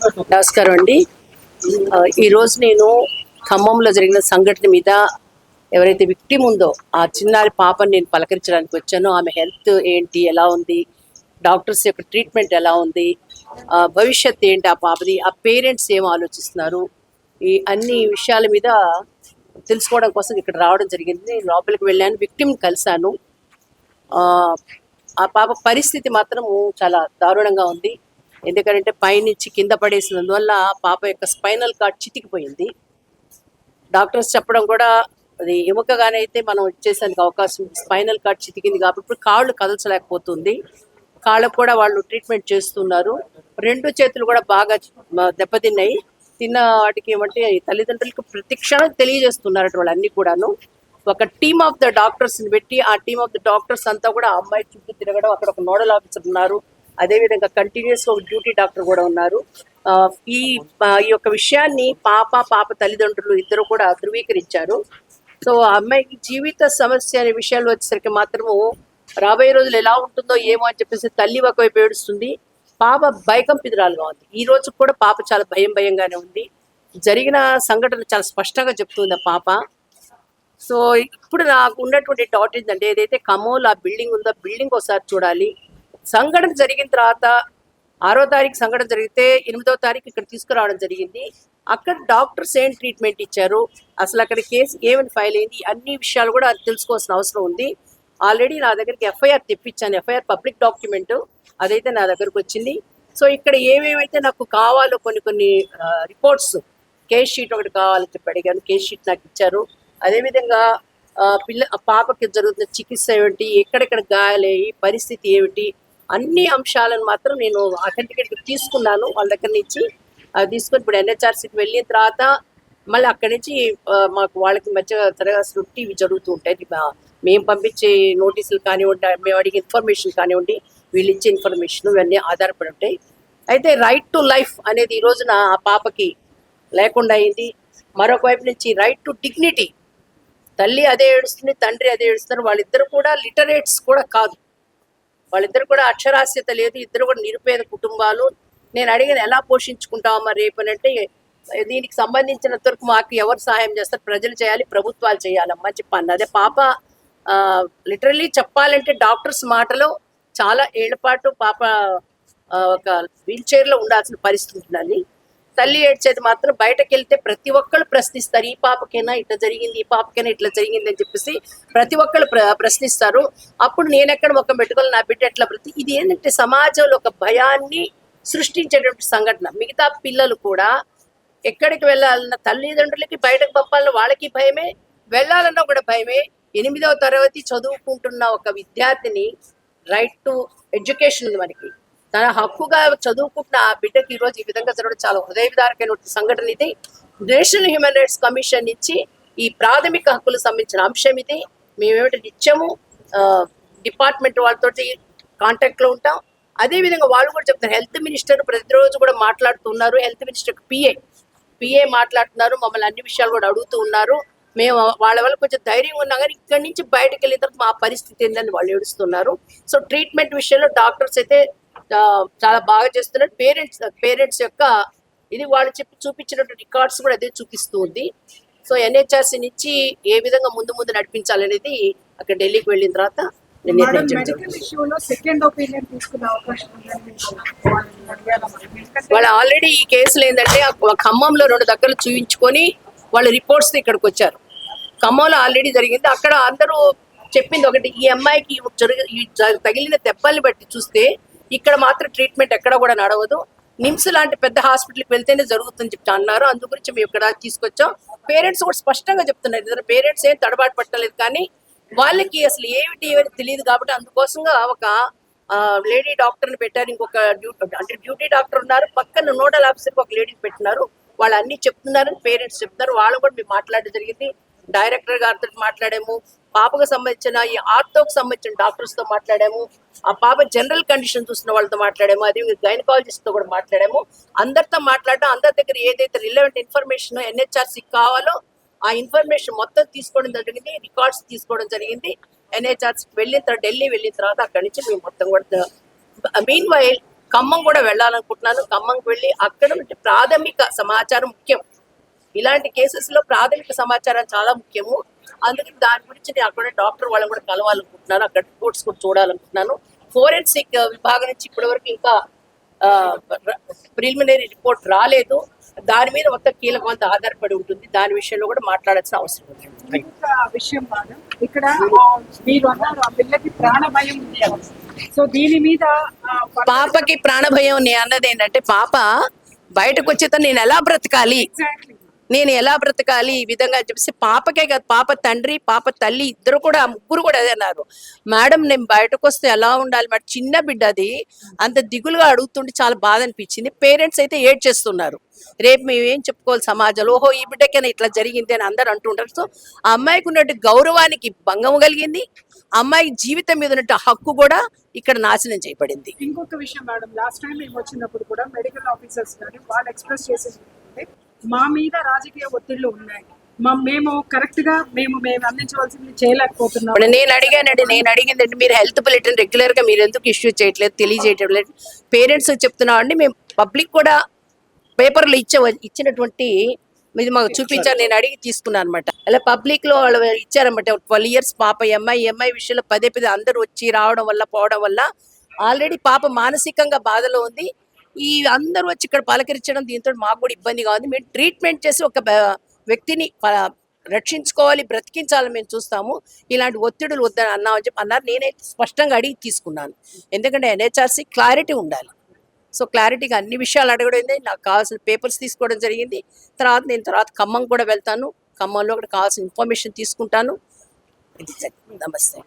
నమస్కారం అండి. ఈరోజు నేను ఖమ్మంలో జరిగిన సంఘటన మీద ఎవరైతే విక్టిమ్ ఉందో ఆ చిన్నారి పాపని నేను పలకరించడానికి వచ్చానో, ఆమె హెల్త్ ఏంటి, ఎలా ఉంది, డాక్టర్స్ యొక్క ట్రీట్మెంట్ ఎలా ఉంది, భవిష్యత్ ఏంటి ఆ పాపది, ఆ పేరెంట్స్ ఏం ఆలోచిస్తున్నారు, ఈ అన్ని విషయాల మీద తెలుసుకోవడం కోసం ఇక్కడ రావడం జరిగింది. నేను లోపలికి వెళ్ళాను, విక్టిమ్ కలిశాను. ఆ పాప పరిస్థితి మాత్రం చాలా దారుణంగా ఉంది. ఎందుకంటే పైనుంచి కింద పడేసినందువల్ల పాప యొక్క స్పైనల్ కార్డ్ చితికిపోయింది. డాక్టర్స్ చెప్పడం కూడా అది ఎముకగానే అయితే మనం ఇచ్చేసేందుకు అవకాశం ఉంది. స్పైనల్ కార్డ్ చితికింది కాబట్టి ఇప్పుడు కాళ్ళు కదల్చలేకపోతుంది. కాళ్ళకు కూడా వాళ్ళు ట్రీట్మెంట్ చేస్తున్నారు. 2 చేతులు కూడా బాగా దెబ్బతిన్నాయి. తిన్న వాటికి ఏమంటే తల్లిదండ్రులకు ప్రతి క్షణం తెలియజేస్తున్నారు వాళ్ళు అన్ని కూడాను. ఒక టీమ్ ఆఫ్ ద డాక్టర్స్ని పెట్టి ఆ టీమ్ ఆఫ్ ద డాక్టర్స్ అంతా కూడా ఆ అమ్మాయి చుట్టూ తిరగడం, అక్కడ ఒక నోడల్ ఆఫీసర్ ఉన్నారు, అదేవిధంగా కంటిన్యూస్గా ఒక డ్యూటీ డాక్టర్ కూడా ఉన్నారు. ఈ యొక్క విషయాన్ని పాప తల్లిదండ్రులు ఇద్దరు కూడా ధృవీకరించారు. సో ఆ అమ్మాయికి జీవిత సమస్య అనే విషయాలు వచ్చేసరికి మాత్రము రాబోయే రోజులు ఎలా ఉంటుందో ఏమో అని చెప్పేసి తల్లి ఒకవైపు ఏడుస్తుంది, పాప భయకంపితురాలుగా ఉంది. ఈ రోజు కూడా పాప చాలా భయంగానే ఉంది. జరిగిన సంఘటన చాలా స్పష్టంగా చెప్తుంది ఆ పాప. సో ఇప్పుడు నాకు ఉన్నటువంటి థాట్ ఏంటంటే, ఏదైతే ఖమ్మంలో ఆ బిల్డింగ్ ఉందో బిల్డింగ్ ఒకసారి చూడాలి. సంఘటన జరిగిన తర్వాత 6వ తారీఖు సంఘటన జరిగితే 8వ తారీఖు ఇక్కడ తీసుకురావడం జరిగింది. అక్కడ డాక్టర్స్ ఏం ట్రీట్మెంట్ ఇచ్చారు, అసలు అక్కడ కేసు ఏమని ఫైల్ అయింది, అన్ని విషయాలు కూడా తెలుసుకోవాల్సిన అవసరం ఉంది. ఆల్రెడీ నా దగ్గరికి ఎఫ్ఐఆర్ తెప్పించాను. ఎఫ్ఐఆర్ పబ్లిక్ డాక్యుమెంట్, అదైతే నా దగ్గరకు వచ్చింది. సో ఇక్కడ ఏమేమైతే నాకు కావాలో కొన్ని రిపోర్ట్స్, కేస్ షీట్ ఒకటి కావాలని చెప్పి అడిగాను. కేస్ షీట్ నాకు ఇచ్చారు. అదేవిధంగా పాపకి జరుగుతున్న చికిత్స ఏమిటి, ఎక్కడెక్కడ గాయాలయ్యి, పరిస్థితి ఏమిటి, అన్ని అంశాలను మాత్రం నేను అథెంటికేట్ తీసుకున్నాను వాళ్ళ దగ్గర నుంచి. అది తీసుకొని ఇప్పుడు ఎన్హెచ్ఆర్సీకి వెళ్ళిన తర్వాత మళ్ళీ అక్కడి నుంచి మాకు వాళ్ళకి మధ్య తరగతులు ఇవి జరుగుతూ ఉంటాయి. మేము పంపించే నోటీసులు కానివ్వండి, మేము అడిగే ఇన్ఫర్మేషన్ కానివ్వండి, వీళ్ళు ఇచ్చే ఇన్ఫర్మేషన్ ఇవన్నీ ఆధారపడి ఉంటాయి. అయితే రైట్ టు లైఫ్ అనేది ఈ రోజున ఆ పాపకి లేకుండా అయింది. మరొక వైపు నుంచి రైట్ టు డిగ్నిటీ, తల్లి అదే ఏడుస్తుంది, తండ్రి అదే ఏడుస్తారు. వాళ్ళిద్దరు కూడా లిటరేట్స్ కూడా కాదు, వాళ్ళిద్దరు కూడా అక్షరాస్యత లేదు, ఇద్దరు కూడా నిరుపేద కుటుంబాలు. నేను అడిగిన ఎలా పోషించుకుంటామమ్మా రేపు అని అంటే, దీనికి సంబంధించినంత వరకు మాకు ఎవరు సహాయం చేస్తారు, ప్రజలు చేయాలి, ప్రభుత్వాలు చేయాలమ్మా చెప్పాను. అదే పాప లిటరల్లీ చెప్పాలంటే డాక్టర్స్ మాటలో చాలా ఏళ్ల పాటు పాప ఒక వీల్ చైర్లో ఉండాల్సిన పరిస్థితి ఉంటుందని. తల్లి ఏడ్చేది మాత్రం బయటకు వెళ్తే ప్రతి ఒక్కళ్ళు ప్రశ్నిస్తారు, ఈ పాపకైనా ఇట్లా జరిగింది, ఈ పాపకైనా ఇట్లా జరిగింది అని చెప్పేసి ప్రతి ఒక్కళ్ళు ప్రశ్నిస్తారు. అప్పుడు నేను ఎక్కడ మొక్క పెట్టుకోవాలి, నా బిడ్డ ఎట్లా ఇది ఏంటంటే సమాజంలో ఒక భయాన్ని సృష్టించేటువంటి సంఘటన. మిగతా పిల్లలు కూడా ఎక్కడికి వెళ్ళాలన్న తల్లిదండ్రులకి బయటకు పంపాలన్న వాళ్ళకి భయమే, వెళ్ళాలన్నా కూడా భయమే. 8వ తరగతి చదువుకుంటున్న ఒక విద్యార్థిని రైట్ టు ఎడ్యుకేషన్ ఉంది మనకి, తన హక్కుగా చదువుకుంటున్న ఆ బిడ్డకి ఈరోజు ఈ విధంగా జరగడం చాలా హృదయవిదారకమైన సంఘటన. ఇది నేషనల్ హ్యూమన్ రైట్స్ కమిషన్ నుంచి ఈ ప్రాథమిక హక్కులకు సంబంధించిన అంశం ఇది. మేమేమిటి నిత్యము డిపార్ట్మెంట్ వాళ్ళతో కాంటాక్ట్లో ఉంటాం. అదేవిధంగా వాళ్ళు కూడా చెప్తారు, హెల్త్ మినిస్టర్ ప్రతిరోజు కూడా మాట్లాడుతున్నారు, హెల్త్ మినిస్టర్ పిఏ మాట్లాడుతున్నారు, మమ్మల్ని అన్ని విషయాలు కూడా అడుగుతూ ఉన్నారు. మేము వాళ్ళ వల్ల కొంచెం ధైర్యం ఉన్నా కానీ ఇక్కడి నుంచి బయటకు వెళ్ళిన తర్వాత మా పరిస్థితి ఏందని వాళ్ళు ఏడుస్తున్నారు. సో ట్రీట్మెంట్ విషయంలో డాక్టర్స్ అయితే చాలా బాగా చేస్తున్నారు. పేరెంట్స్ యొక్క ఇది వాళ్ళు చూపించినటువంటి రికార్డ్స్ కూడా అదే చూపిస్తూ ఉంది. సో ఎన్హెచ్ఆర్సీ నుంచి ఏ విధంగా ముందు నడిపించాలనేది అక్కడ ఢిల్లీకి వెళ్ళిన తర్వాత వాళ్ళు ఆల్రెడీ ఈ కేసులు ఏంటంటే ఖమ్మంలో 2 దగ్గరలు చూపించుకొని వాళ్ళ రిపోర్ట్స్ ఇక్కడికి వచ్చారు. ఖమ్మంలో ఆల్రెడీ జరిగింది. అక్కడ అందరూ చెప్పింది ఒకటి, ఈ అమ్మాయికి తగిలిన దెబ్బల్ని బట్టి చూస్తే ఇక్కడ మాత్రం ట్రీట్మెంట్ ఎక్కడ కూడా నడవదు, నిమ్స్ లాంటి పెద్ద హాస్పిటల్కి వెళ్తేనే జరుగుతుందని చెప్పి అన్నారు. అందు గురించి మేము ఇక్కడ తీసుకొచ్చాం. పేరెంట్స్ కూడా స్పష్టంగా చెప్తున్నారు, పేరెంట్స్ ఏం తడబాటు పట్టలేదు, కానీ వాళ్ళకి అసలు ఏమిటి తెలియదు కాబట్టి అందుకోసంగా ఒక లేడీ డాక్టర్ని పెట్టారు. ఇంకొక డ్యూటీ డాక్టర్ ఉన్నారు, పక్కన నోడల్ ఆఫీసర్కి ఒక లేడీని పెట్టినారు. వాళ్ళు అన్ని చెప్తున్నారని పేరెంట్స్ చెప్తున్నారు. వాళ్ళు కూడా మేము మాట్లాడడం జరిగింది. డైరెక్టర్ గారితో మాట్లాడాము, పాపకు సంబంధించిన ఈ ఆర్థోకు సంబంధించిన డాక్టర్స్తో మాట్లాడాము, ఆ పాప జనరల్ కండిషన్ చూసిన వాళ్ళతో మాట్లాడాము, అదే గైనకాలజిస్ట్తో కూడా మాట్లాడాము. అందరితో మాట్లాడడం, అందరి దగ్గర ఏదైతే రిలవెంట్ ఇన్ఫర్మేషన్ ఎన్హెచ్ఆర్సీకి కావాలో ఆ ఇన్ఫర్మేషన్ మొత్తం తీసుకోవడం జరిగింది, రికార్డ్స్ తీసుకోవడం జరిగింది. ఎన్హెచ్ఆర్సీకి ఢిల్లీ వెళ్ళిన తర్వాత అక్కడి నుంచి మేము మొత్తం కూడా మీన్ వైల్ ఖమ్మం కూడా వెళ్ళాలనుకుంటున్నాను. ఖమ్మంకి వెళ్ళి అక్కడ నుండి ప్రాథమిక సమాచారం ముఖ్యం. ఇలాంటి కేసెస్ లో ప్రాథమిక సమాచారం చాలా ముఖ్యము. అందుకని దాని గురించి నేను అక్కడ డాక్టర్ వాళ్ళని కూడా కలవాలనుకుంటున్నాను. అక్కడ రిపోర్ట్స్ కూడా చూడాలనుకుంటున్నాను. ఫోరెన్సిక్ విభాగం నుంచి ఇప్పటి వరకు ఇంకా ప్రిలిమినరీ రిపోర్ట్ రాలేదు. దాని మీద మొత్తం కీలకమంతా ఆధారపడి ఉంటుంది. దాని విషయంలో కూడా మాట్లాడాల్సిన అవసరం ఉంది. ఇంకొక విషయం మేడం, ఇక్కడ మీరు అన్నారు ఆ పిల్లకి ప్రాణ భయం ఉంది అని. సో దీని మీద పాపకి ప్రాణ భయం నేను అన్నది ఏంటంటే, పాప బయటకు వచ్చేత నేను ఎలా బ్రతకాలి, ఎగ్జాక్ట్లీ నేను ఎలా బ్రతకాలి ఈ విధంగా చెప్పేసి పాపకే కాదు, పాప తండ్రి పాప తల్లి ఇద్దరు కూడా ముగ్గురు కూడా అదే అన్నారు. మేడం నేను బయటకు వస్తే ఎలా ఉండాలి మేడం, చిన్న బిడ్డ అది అంత దిగులుగా అడుగుతుంటే చాలా బాధ అనిపించింది. పేరెంట్స్ అయితే ఏడ్ చేస్తున్నారు. రేపు మేము ఏం చెప్పుకోవాలి సమాజంలో, ఓహో ఈ బిడ్డకైనా ఇట్లా జరిగింది అని అందరు అంటుంటారు. సో ఆ అమ్మాయికి ఉన్నట్టు గౌరవానికి భంగం కలిగింది. అమ్మాయి జీవితం మీద ఉన్నట్టు హక్కు కూడా ఇక్కడ నాశనం చేయబడింది. ఇంకొక విషయం మేడం, లాస్ట్ టైం మేము వచ్చినప్పుడు కూడా మెడికల్ ఆఫీసర్స్ కానీ వాళ్ళు ఎక్స్ప్రెస్ చేసేది ఏంటంటే, మా మీద రాజకీయ ఒత్తిళ్లు ఉన్నాయి, మేము కరెక్ట్ గా మేము అందించవలసింది చేయలేకపోతున్నాం. ఇప్పుడు నేను అడిగిందండి, మీరు హెల్త్ బులెటిన్ రెగ్యులర్ గా మీరు ఎందుకు ఇష్యూ చేయట్లేదు, తెలియజేయటం లేదు. పేరెంట్స్ చెప్తున్నామండి, మేము పబ్లిక్ కూడా పేపర్లు ఇచ్చినటువంటి ఇది మాకు చూపించారు. నేను అడిగి తీసుకున్నాను అనమాట. అలా పబ్లిక్ లో వాళ్ళు ఇచ్చారన్నమాట. 12 years పాప ఎంఐ విషయంలో పదే అందరూ వచ్చి రావడం వల్ల పోవడం వల్ల ఆల్రెడీ పాప మానసికంగా బాధలో ఉంది. ఈ అందరూ వచ్చి ఇక్కడ పలకరించడం దీంతో మాకు కూడా ఇబ్బందిగా ఉంది. మేము ట్రీట్మెంట్ చేసి ఒక వ్యక్తిని రక్షించుకోవాలి, బ్రతికించాలని మేము చూస్తాము. ఇలాంటి ఒత్తిడులు వద్దని అన్నామని చెప్పి అన్నారు. నేనైతే స్పష్టంగా అడిగి తీసుకున్నాను. ఎందుకంటే NHRC క్లారిటీ ఉండాలి. సో క్లారిటీగా అన్ని విషయాలు అడగడం, నాకు కావాల్సిన పేపర్స్ తీసుకోవడం జరిగింది. తర్వాత ఖమ్మం కూడా వెళ్తాను. ఖమ్మంలో కూడా కావాల్సిన ఇన్ఫర్మేషన్ తీసుకుంటాను. నమస్తే.